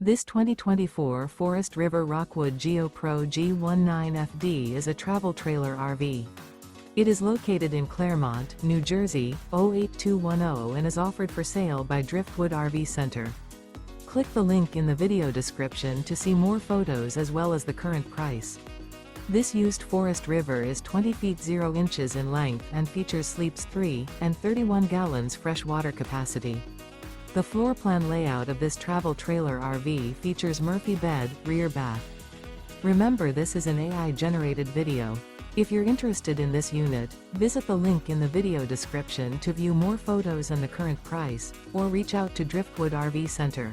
This 2024 Forest River Rockwood GeoPro G19FD is a travel trailer RV. It is located in Clermont, New Jersey, 08210 and is offered for sale by Driftwood RV Center. Click the link in the video description to see more photos as well as the current price. This used Forest River is 20 feet 0 inches in length and features sleeps 3 and 31 gallons fresh water capacity. The floor plan layout of this travel trailer RV features Murphy bed, rear bath. Remember, this is an AI-generated video. If you're interested in this unit, visit the link in the video description to view more photos and the current price, or reach out to Driftwood RV Center.